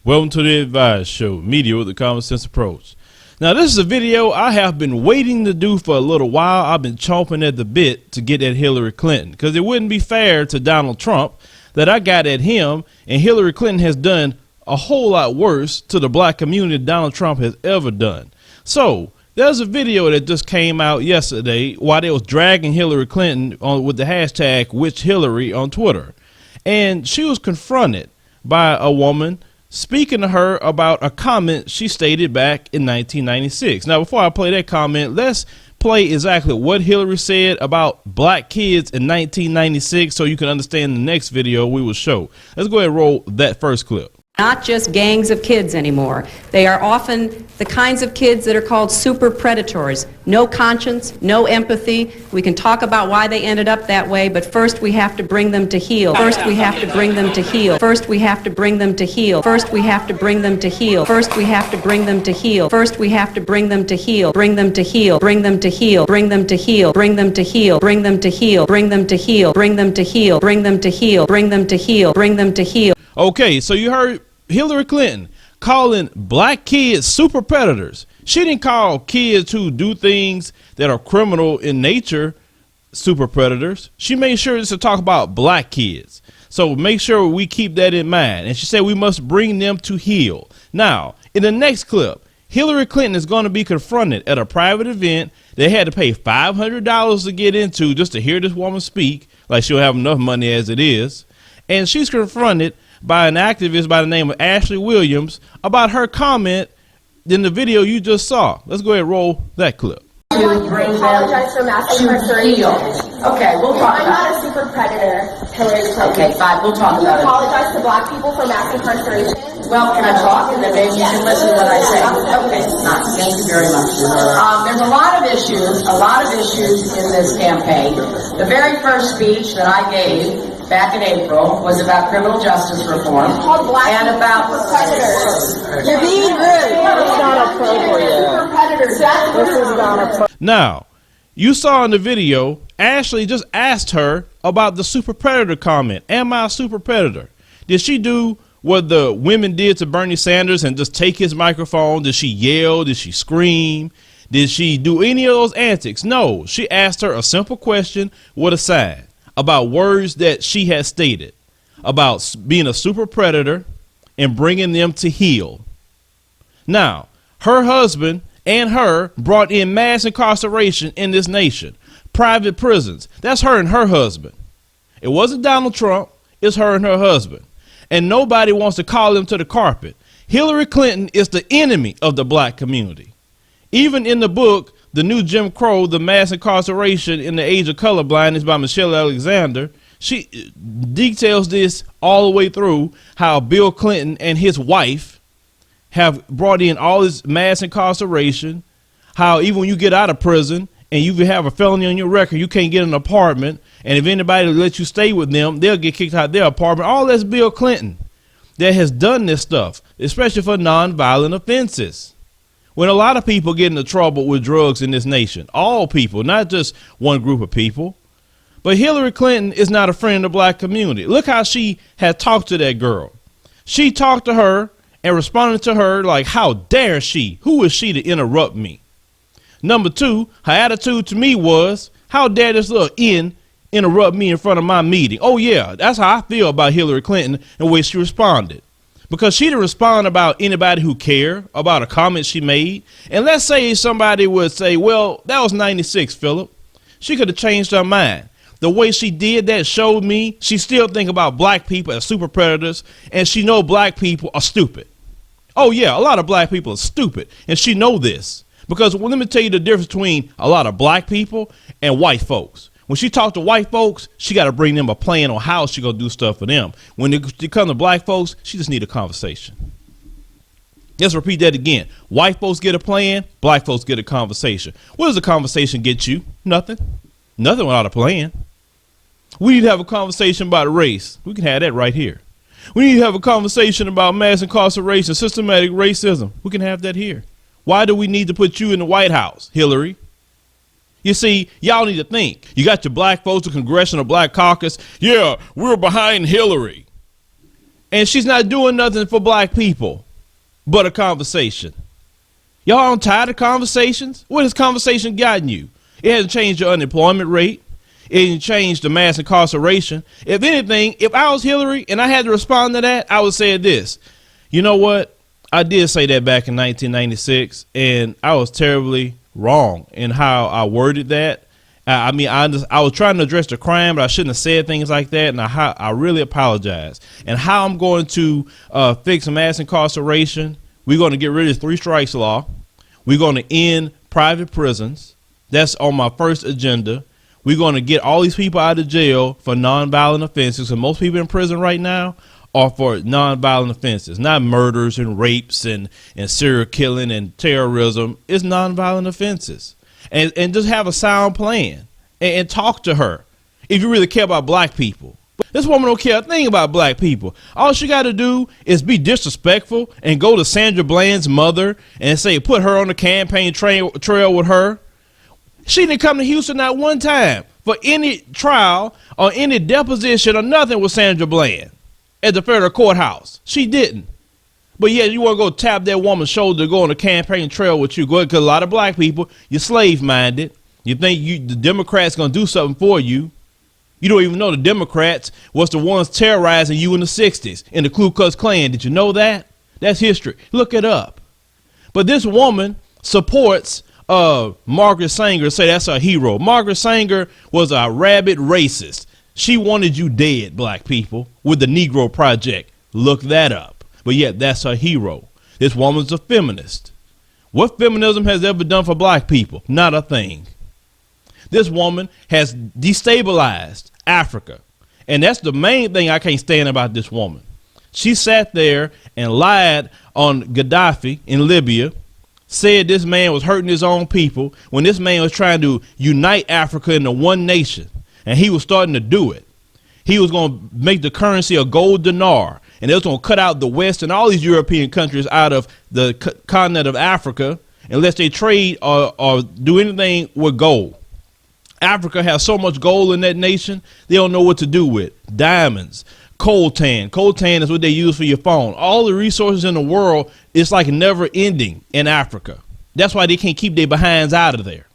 Welcome to the Advice Show, media with a common sense approach. Now, this is a video I have been waiting to do for a little while. I've been chomping at the bit to get at Hillary Clinton because it wouldn't be fair to Donald Trump that I got at him, and Hillary Clinton has done a whole lot worse to the black community than Donald Trump has ever done. So there's a video that just came out yesterday while they was dragging Hillary Clinton on with the hashtag #WitchHillary on Twitter, and she was confronted by a woman speaking to her about a comment she stated back in 1996. Now, before I play that comment, let's play exactly what Hillary said about black kids in 1996 so you can understand the next video we will show. Let's go ahead and roll that first clip. Not just gangs of kids anymore. They are often the kinds of kids that are called super predators. No conscience, no empathy. We can talk about why they ended up that way, but first we have to bring them to heal. First we have to bring them to heal. First we have to bring them to heal. First we have to bring them to heal. First we have to bring them to heal. First we have to bring them to heal. Bring them to heal. Bring them to heal. Bring them to heal. Bring them to heal. Bring them to heal. Bring them to heal. Bring them to heal. Bring them to heal. Bring them to heal. Bring them to heal. Okay, so you heard Hillary Clinton calling black kids super predators. She didn't call kids who do things that are criminal in nature super predators. She made sure to talk about black kids. So make sure we keep that in mind. And she said we must bring them to heal. Now, in the next clip, Hillary Clinton is going to be confronted at a private event. They had to pay $500 to get into just to hear this woman speak, like she'll have enough money as it is. And she's confronted by an activist by the name of Ashley Williams about her comment in the video you just saw. Let's go ahead and roll that clip. Apologize for mass incarceration. Okay, we'll talk I'm not a super predator, Hillary Clinton. Okay, fine, we'll talk about it. Apologize to black people for mass incarceration. Well, can I talk? And then maybe you can listen to what I say. Okay, thank you very much. There's a lot of issues in this campaign. The very first speech that I gave back in April was about criminal justice reform and about predators. You're being rude. It's not appropriate. This is not appropriate. Now, you saw in the video, Ashley just asked her about the super predator comment. Am I a super predator? Did she do what the women did to Bernie Sanders and just take his microphone? Did she yell? Did she scream? Did she do any of those antics? No, she asked her a simple question with a sign about words that she had stated about being a super predator and bringing them to heel. Now, her husband and her brought in mass incarceration in this nation, private prisons. That's her and her husband. It wasn't Donald Trump. It's her and her husband. And nobody wants to call them to the carpet. Hillary Clinton is the enemy of the black community. Even in the book, The New Jim Crow, The Mass Incarceration in the Age of Colorblindness by Michelle Alexander, she details this all the way through how Bill Clinton and his wife have brought in all this mass incarceration, how even when you get out of prison and you have a felony on your record, you can't get an apartment, and if anybody lets you stay with them, they'll get kicked out of their apartment. All that's Bill Clinton that has done this stuff, especially for nonviolent offenses. When a lot of people get into trouble with drugs in this nation, all people, not just one group of people. But Hillary Clinton is not a friend of the black community. Look how she had talked to that girl. She talked to her and responded to her like, how dare she? Who is she to interrupt me? Number two, her attitude to me was, how dare this little interrupt me in front of my meeting? Oh, yeah, that's how I feel about Hillary Clinton and the way she responded. Because she didn't respond about anybody who cared about a comment she made. And let's say somebody would say, well, that was 96, Philip. She could have changed her mind. The way she did that showed me she still think about black people as super predators, and she know black people are stupid. Oh, yeah, a lot of black people are stupid, and she know this. Because let me tell you the difference between a lot of black people and white folks. When she talks to white folks, she got to bring them a plan on how she going to do stuff for them. When it comes to black folks, she just need a conversation. Let's repeat that again. White folks get a plan, black folks get a conversation. What does a conversation get you? Nothing. Nothing without a plan. We need to have a conversation about race. We can have that right here. We need to have a conversation about mass incarceration, systematic racism. We can have that here. Why do we need to put you in the White House, Hillary? You see, y'all need to think. You got your black folks, the Congressional Black Caucus. Yeah, we're behind Hillary. And she's not doing nothing for black people but a conversation. Y'all aren't tired of conversations? What has conversation gotten you? It hasn't changed your unemployment rate. It hasn't changed the mass incarceration. If anything, if I was Hillary and I had to respond to that, I would say this. You know what? I did say that back in 1996, and I was terribly wrong in how I worded that. I was trying to address the crime, but I shouldn't have said things like that, and I really apologize. And how I'm going to fix mass incarceration, we're going to get rid of the 3 strikes law. We're going to end private prisons. That's on my first agenda. We're going to get all these people out of jail for nonviolent offenses, and most people in prison right now are for nonviolent offenses, not murders and rapes and serial killing and terrorism. It's nonviolent offenses. And just have a sound plan and talk to her if you really care about black people. This woman don't care a thing about black people. All she got to do is be disrespectful and go to Sandra Bland's mother and say, put her on the campaign trail with her. She didn't come to Houston not one time for any trial or any deposition or nothing with Sandra Bland at the federal courthouse. She didn't. But yeah, you want to go tap that woman's shoulder to go on the campaign trail with you. Go ahead, because a lot of black people, you're slave-minded. You think the Democrats going to do something for you. You don't even know the Democrats was the ones terrorizing you in the 60s in the Ku Klux Klan. Did you know that? That's history. Look it up. But this woman supports Margaret Sanger, say that's her hero. Margaret Sanger was a rabid racist. She wanted you dead, black people, with the Negro Project. Look that up. But yet that's her hero. This woman's a feminist. What feminism has ever done for black people? Not a thing. This woman has destabilized Africa. And that's the main thing I can't stand about this woman. She sat there and lied on Gaddafi in Libya, said this man was hurting his own people when this man was trying to unite Africa into one nation. And he was starting to do it. He was going to make the currency a gold dinar. And they was going to cut out the West and all these European countries out of the continent of Africa unless they trade or do anything with gold. Africa has so much gold in that nation, they don't know what to do with. Diamonds, coltan. Coltan is what they use for your phone. All the resources in the world, it's like never ending in Africa. That's why they can't keep their behinds out of there.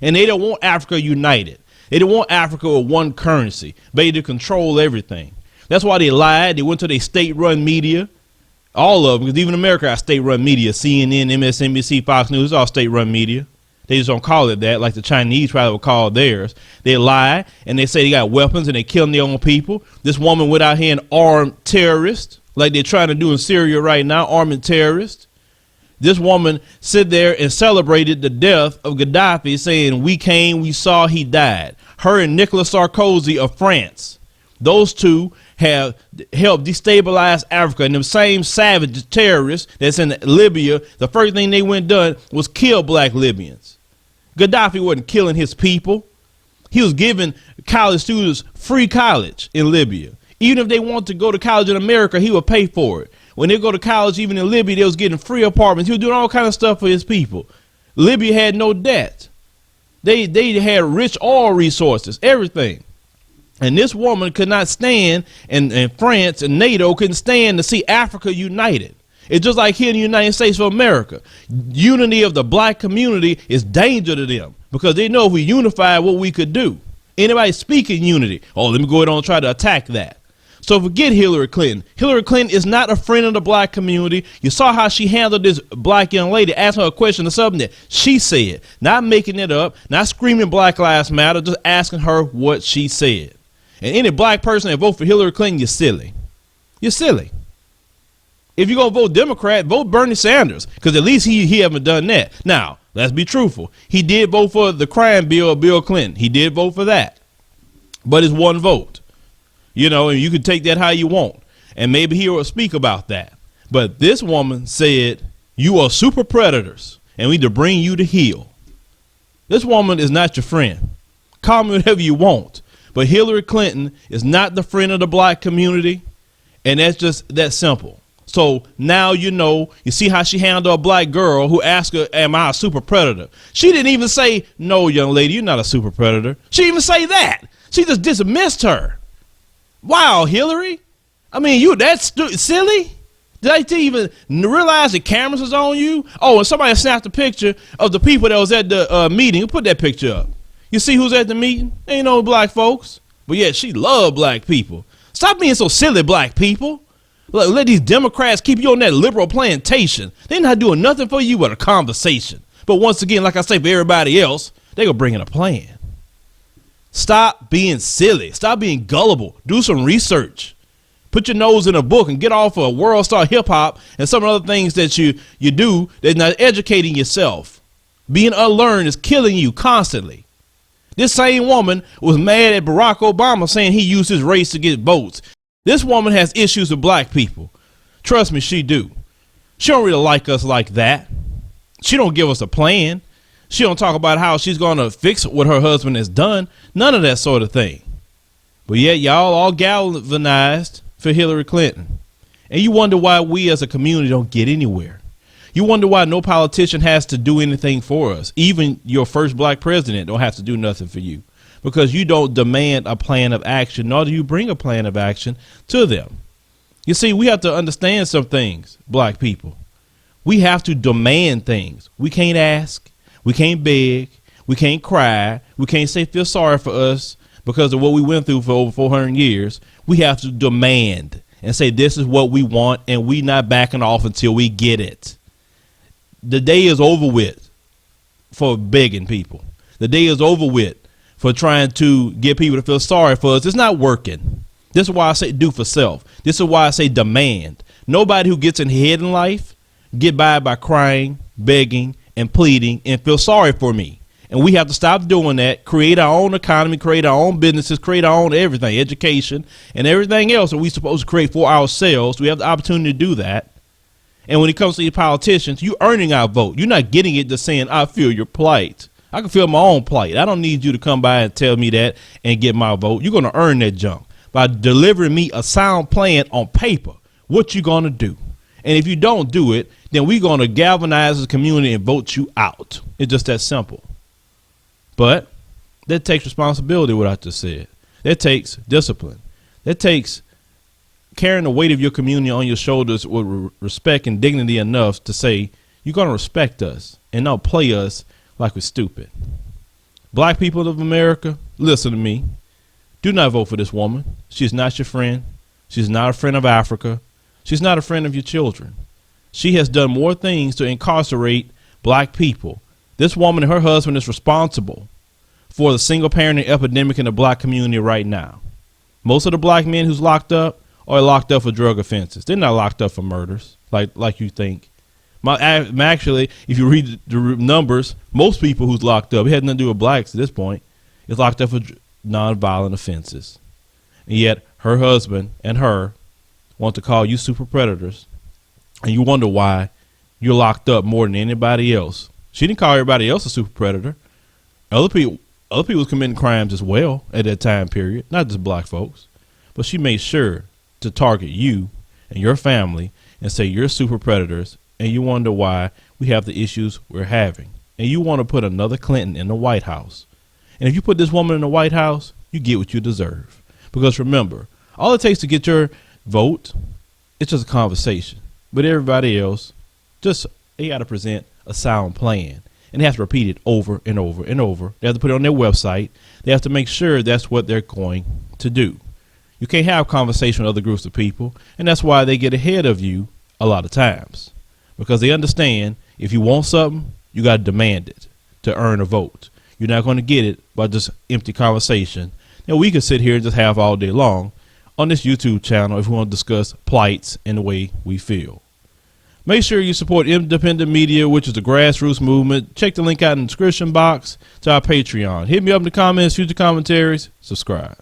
And they don't want Africa united. They don't want Africa with one currency, ready to control everything. That's why they lied. They went to their state-run media, all of them, because even America has state-run media, CNN, MSNBC, Fox News, all state-run media. They just don't call it that, like the Chinese probably would call theirs. They lie, and they say they got weapons, and they killing their own people. This woman went out here and armed terrorists, like they're trying to do in Syria right now, arming terrorists. This woman sit there and celebrated the death of Gaddafi, saying, we came, we saw, he died. Her and Nicolas Sarkozy of France, those two have helped destabilize Africa. And the same savage terrorists that's in Libya, the first thing they went done was kill black Libyans. Gaddafi wasn't killing his people. He was giving college students free college in Libya. Even if they want to go to college in America, he would pay for it. When they go to college, even in Libya, they was getting free apartments. He was doing all kind of stuff for his people. Libya had no debt. They had rich oil resources, everything. And this woman could not stand, and France and NATO couldn't stand to see Africa united. It's just like here in the United States of America. Unity of the black community is danger to them because they know if we unify what we could do. Anybody speaking unity, oh, let me go ahead and try to attack that. So forget Hillary Clinton. Hillary Clinton is not a friend of the black community. You saw how she handled this black young lady, asked her a question or something that she said, not making it up, not screaming Black Lives Matter, just asking her what she said. And any black person that vote for Hillary Clinton, you're silly. You're silly. If you're going to vote Democrat, vote Bernie Sanders, because at least he haven't done that. Now, let's be truthful. He did vote for the crime bill of Bill Clinton. He did vote for that. But it's one vote. You know, and you can take that how you want. And maybe he will speak about that. But this woman said, you are super predators, and we need to bring you to heel. This woman is not your friend. Call me whatever you want. But Hillary Clinton is not the friend of the black community. And that's just that simple. So now you know, you see how she handled a black girl who asked her, am I a super predator? She didn't even say, no, young lady, you're not a super predator. She didn't even say that. She just dismissed her. Wow, Hillary. I mean, you that silly? Did I even realize the cameras was on you? Oh, and somebody snapped a picture of the people that was at the meeting. Who put that picture up? You see who's at the meeting? Ain't no black folks. But yet she loved black people. Stop being so silly, black people. Let these Democrats keep you on that liberal plantation. They're not doing nothing for you but a conversation. But once again, like I say for everybody else, they gonna bring in a plan. Stop being silly. Stop being gullible. Do some research. Put your nose in a book and get off of world star hip hop and some other things that you do that's not educating yourself. Being unlearned is killing you constantly. This same woman was mad at Barack Obama saying he used his race to get votes. This woman has issues with black people. Trust me, she do. She don't really like us like that. She don't give us a plan. She don't talk about how she's going to fix what her husband has done. None of that sort of thing. But yet y'all all galvanized for Hillary Clinton. And you wonder why we as a community don't get anywhere. You wonder why no politician has to do anything for us. Even your first black president don't have to do nothing for you. Because you don't demand a plan of action, nor do you bring a plan of action to them. You see, we have to understand some things, black people. We have to demand things. We can't ask. We can't beg. We can't cry. We can't say feel sorry for us because of what we went through for over 400 years. We have to demand and say this is what we want, and we not backing off until we get it. The day is over with for begging people. The day is over with for trying to get people to feel sorry for us. It's not working. This is why I say do for self. This is why I say demand. Nobody who gets ahead in life get by crying, begging, and pleading and feel sorry for me. And we have to stop doing that, create our own economy, create our own businesses, create our own everything, education and everything else that we're supposed to create for ourselves. We have the opportunity to do that. And when it comes to these politicians, you earning our vote. You're not getting it just saying, I feel your plight. I can feel my own plight. I don't need you to come by and tell me that and get my vote. You're going to earn that junk by delivering me a sound plan on paper. What you going to do? And if you don't do it, then we're going to galvanize the community and vote you out. It's just that simple. But that takes responsibility, what I just said. That takes discipline. That takes carrying the weight of your community on your shoulders with respect and dignity enough to say, you're going to respect us and not play us like we're stupid. Black people of America, listen to me. Do not vote for this woman. She's not your friend. She's not a friend of Africa. She's not a friend of your children. She has done more things to incarcerate black people. This woman and her husband is responsible for the single parenting epidemic in the black community right now. Most of the black men who's locked up are locked up for drug offenses. They're not locked up for murders like you think. Actually, if you read the numbers, most people who's locked up, it has nothing to do with blacks at this point, is locked up for nonviolent offenses. And yet her husband and her want to call you super predators. And you wonder why you're locked up more than anybody else. She didn't call everybody else a super predator. Other people was committing crimes as well at that time period, not just black folks. But she made sure to target you and your family and say you're super predators. And you wonder why we have the issues we're having. And you want to put another Clinton in the White House. And if you put this woman in the White House, you get what you deserve. Because remember, all it takes to get your vote, it's just a conversation. But everybody else, they got to present a sound plan. And they have to repeat it over and over and over. They have to put it on their website. They have to make sure that's what they're going to do. You can't have conversation with other groups of people. And that's why they get ahead of you a lot of times. Because they understand if you want something, you got to demand it to earn a vote. You're not going to get it by just empty conversation. And we can sit here and just have all day long on this YouTube channel if we want to discuss plights and the way we feel. Make sure you support independent media, which is the grassroots movement. Check the link out in the description box to our Patreon. Hit me up in the comments, future commentaries, subscribe.